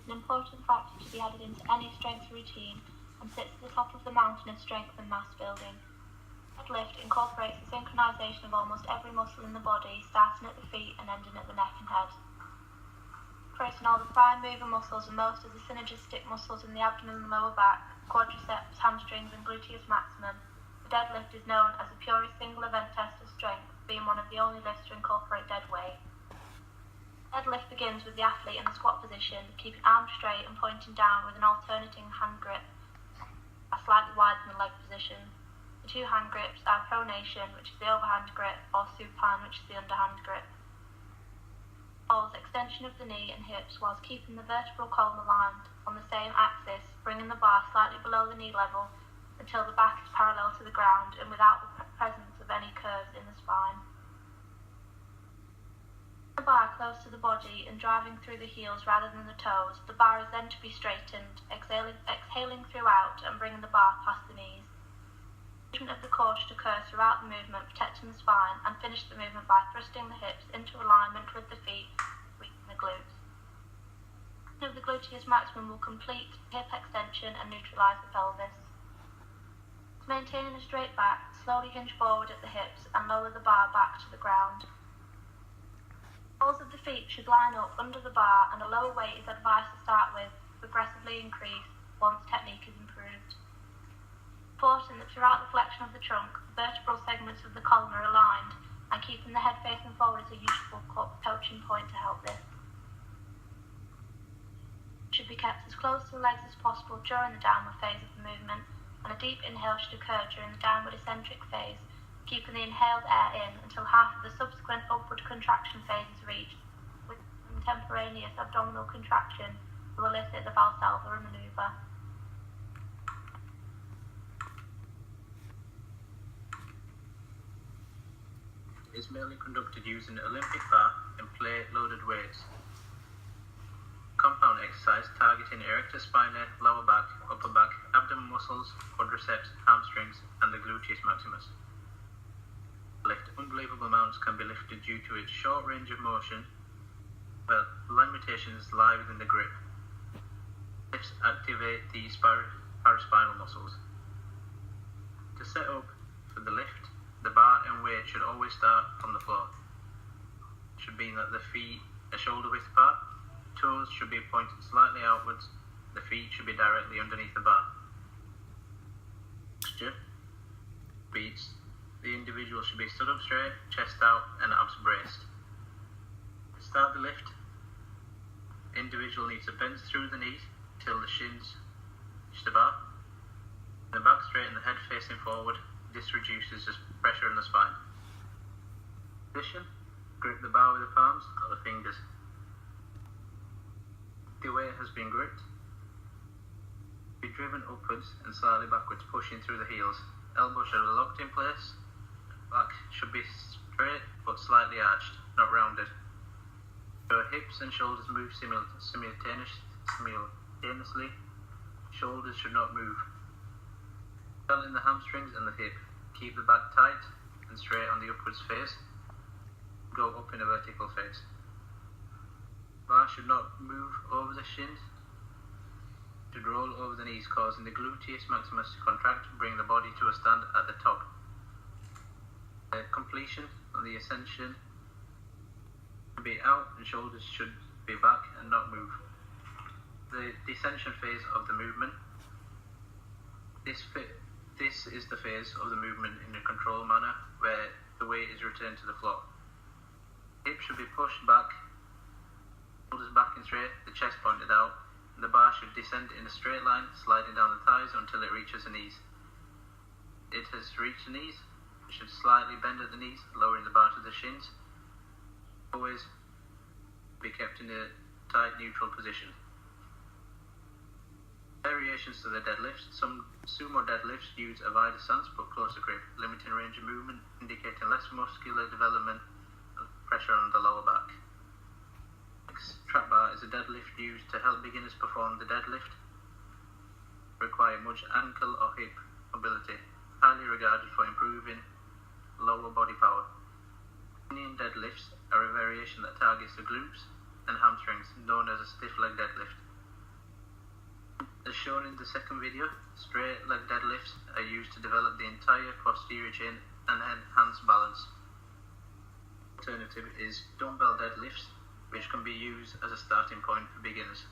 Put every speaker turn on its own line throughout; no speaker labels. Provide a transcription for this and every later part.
an important factor to be added into any strength routine and sits at the top of the mountain of strength and mass building. Deadlift incorporates the synchronization of almost every muscle in the body, starting at the feet and ending at the neck and head. Incorporating all the prime mover muscles and most of the synergistic muscles in the abdomen and lower back, quadriceps, hamstrings and gluteus maximum, the deadlift is known as the purest single event test of strength, being one of the only lifts to incorporate dead weight. Deadlift begins with the athlete in the squat position, keeping arms straight and pointing down with an alternating hand grip slightly wider than the leg position. The two hand grips are pronation, which is the overhand grip, or supine, which is the underhand grip. Holds extension of the knee and hips whilst keeping the vertebral column aligned on the same axis, bringing the bar slightly below the knee level until the back is parallel to the ground and without the presence of any curves in the spine. The bar close to the body and driving through the heels rather than the toes, the bar is then to be straightened, exhaling throughout and bringing the bar past the knees. The movement of the core should occur throughout the movement, protecting the spine, and finish the movement by thrusting the hips into alignment with the feet, weakening the glutes. The gluteus maximum will complete hip extension and neutralize the pelvis. Maintaining a straight back, slowly hinge forward at the hips and lower the bar back to the ground. Balls of the feet should line up under the bar and a lower weight is advised to start with, progressively increase once technique is improved. Important that throughout the flexion of the trunk, the vertebral segments of the column are aligned and keeping the head facing forward is a useful coaching point to help this. It should be kept as close to the legs as possible during the downward phase of the movement, and a deep inhale should occur during the downward eccentric phase, keeping the inhaled air in until half of the subsequent upward contraction phase is reached, with contemporaneous abdominal contraction will elicit the Valsalva maneuver.
Is mainly conducted using Olympic bar and plate-loaded weights. Compound exercise targeting erector spinae, lower back, upper back, abdomen muscles, quadriceps, hamstrings, and the gluteus maximus. Lift unbelievable amounts can be lifted due to its short range of motion, but limitations lie within the grip. Lifts activate the paraspinal muscles. To set up for the lift, the bar and weight should always start from the floor. It should mean that the feet are shoulder width apart, toes should be pointed slightly outwards, the feet should be directly underneath the bar. Posture beats. The individual should be stood up straight, chest out, and abs braced. To start the lift, the individual needs to bend through the knees till the shins touch the bar. The back straight and the head facing forward. This reduces the pressure in the spine. Position: grip the bar with the palms, not the fingers. The weight has been gripped. Be driven upwards and slightly backwards, pushing through the heels. Elbows should be locked in place. Back should be straight but slightly arched, not rounded. Your hips and shoulders move simultaneously. Shoulders should not move. Belt in the hamstrings and the hip. Keep the back tight and straight on the upwards face. Go up in a vertical face. Bar should not move over the shins. Should roll over the knees, causing the gluteus maximus to contract, bring the body to a stand at the top. Completion on the ascension should be out and shoulders should be back and not move. The descension phase of the movement. This is the phase of the movement in a controlled manner where the weight is returned to the floor. Hips should be pushed back, shoulders back and straight, the chest pointed out, and the bar should descend in a straight line, sliding down the thighs until it reaches the knees. It has reached the knees, it should slightly bend at the knees, lowering the bar to the shins. Always be kept in a tight neutral position. Variations to the deadlift. Some sumo deadlifts use a wider stance but closer grip, limiting range of movement, indicating less muscular development and pressure on the lower back. Trap bar is a deadlift used to help beginners perform the deadlift. Require much ankle or hip mobility, highly regarded for improving lower body power. Indian deadlifts are a variation that targets the glutes and hamstrings, known as a stiff leg deadlift. As shown in the second video, straight leg deadlifts are used to develop the entire posterior chain and enhance balance. Alternative is dumbbell deadlifts, which can be used as a starting point for beginners.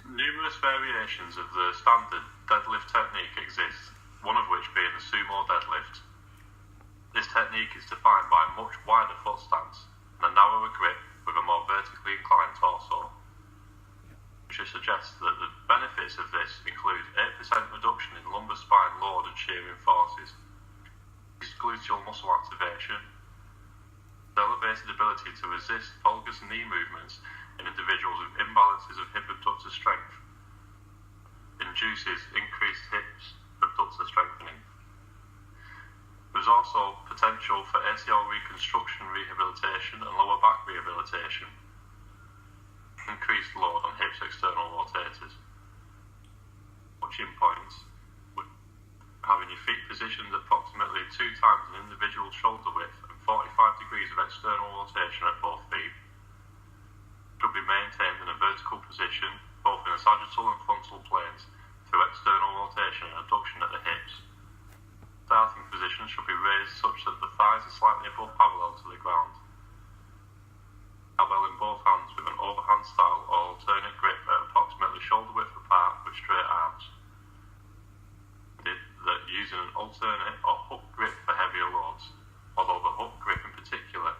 Numerous variations of the standard deadlift technique exist, one of which being the sumo deadlift. This technique is defined by a much wider foot stance and a narrower grip with a more vertically inclined torso, which suggests that the benefits of this include 8% reduction in lumbar spine load and shearing forces, increased gluteal muscle activation, elevated ability to resist valgus knee movements in individuals with imbalances of hip abductor strength, induces increased hips abductor strengthening. There's also potential for ACL reconstruction rehabilitation and lower back rehabilitation, increased load on hips external rotators. Touching points would having your feet positioned approximately 2 times an individual's shoulder width and 45 degrees of external rotation at both feet. Should be maintained in a vertical position, both in the sagittal and frontal planes, through external rotation and adduction at the hips. Starting position should be raised such that the thighs are slightly above parallel to the ground. Barbell in both hands with an overhand style or alternate grip at approximately shoulder width apart with straight arms. That using an alternate or hook grip for heavier loads, although the hook grip in particular,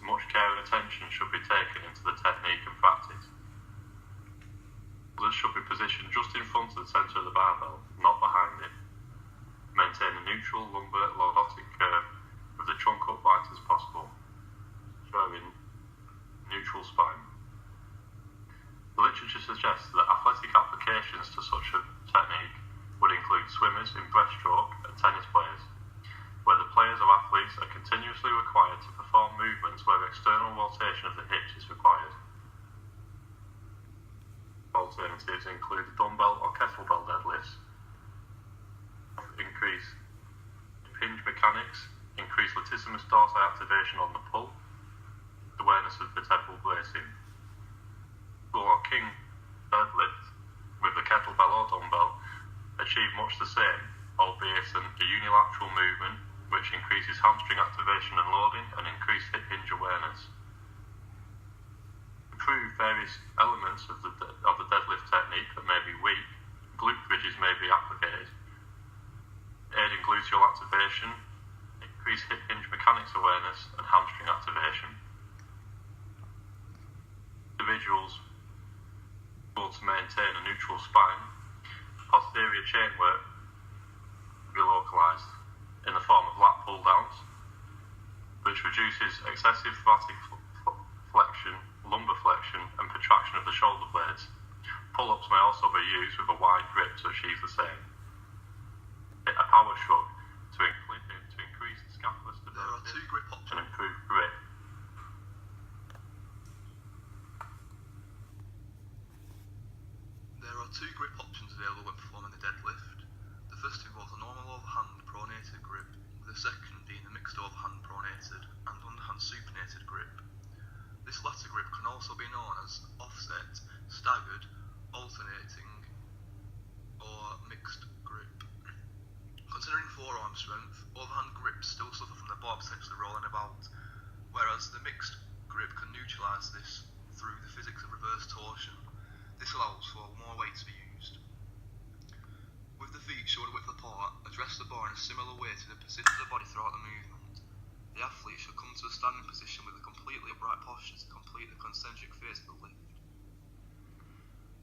much care and attention should be taken into the technique and practice. Shoulders should be positioned just in front of the centre of the barbell, not behind it. Maintain a neutral lumbar lordotic curve with the trunk upright as possible, showing neutral spine. The literature suggests that athletic applications to such a technique would include swimmers in breaststroke and tennis players, where the players or athletes are continuously required to perform movements where external rotation of the hips is required. Alternatives include dumbbell or kettlebell deadlifts. Increase hinge mechanics, increase latissimus dorsi activation on the pull, awareness of vertebral bracing. Or king deadlift with the kettlebell or dumbbell achieve much the same, albeit a unilateral movement which increases hamstring activation and loading and increased hip hinge awareness. Improve various elements of the deadlift technique that may be weak. Glute bridges may be applicated, aid in gluteal activation, increase hip hinge mechanics awareness and hamstring activation. Individuals able to maintain a neutral spine, posterior chain work will be localised in the form of lat pull downs, which reduces excessive thoracic flexion, lumbar flexion and protraction of the shoulder blades. Pull-ups may also be used with a wide grip to achieve the same. A power shrug to increase scapular stability and improve grip.
There are 2 grip options available when performing the deadlift. The first involves a normal overhand pronated grip, with the second being a mixed overhand pronated and underhand supinated grip. This latter grip can also be known as offset, staggered, alternating, or mixed grip. Considering forearm strength, overhand grips still suffer from the bar potentially rolling about, whereas the mixed grip can neutralise this through the physics of reverse torsion. This allows for more weight to be used. With the feet shoulder width apart, address the bar in a similar way to the position of the body throughout the movement. The athlete should come to a standing position with a completely upright posture to complete the concentric phase of the lift.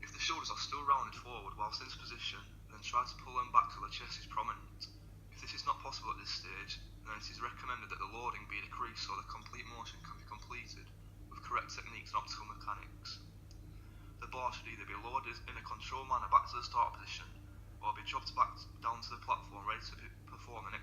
If the shoulders are still rounded forward whilst in this position, then try to pull them back till the chest is prominent. If this is not possible at this stage, then it is recommended that the loading be decreased so the complete motion can be completed with correct techniques and optical mechanics. The bar should either be lowered in a controlled manner back to the start position, or be dropped back down to the platform ready to perform the next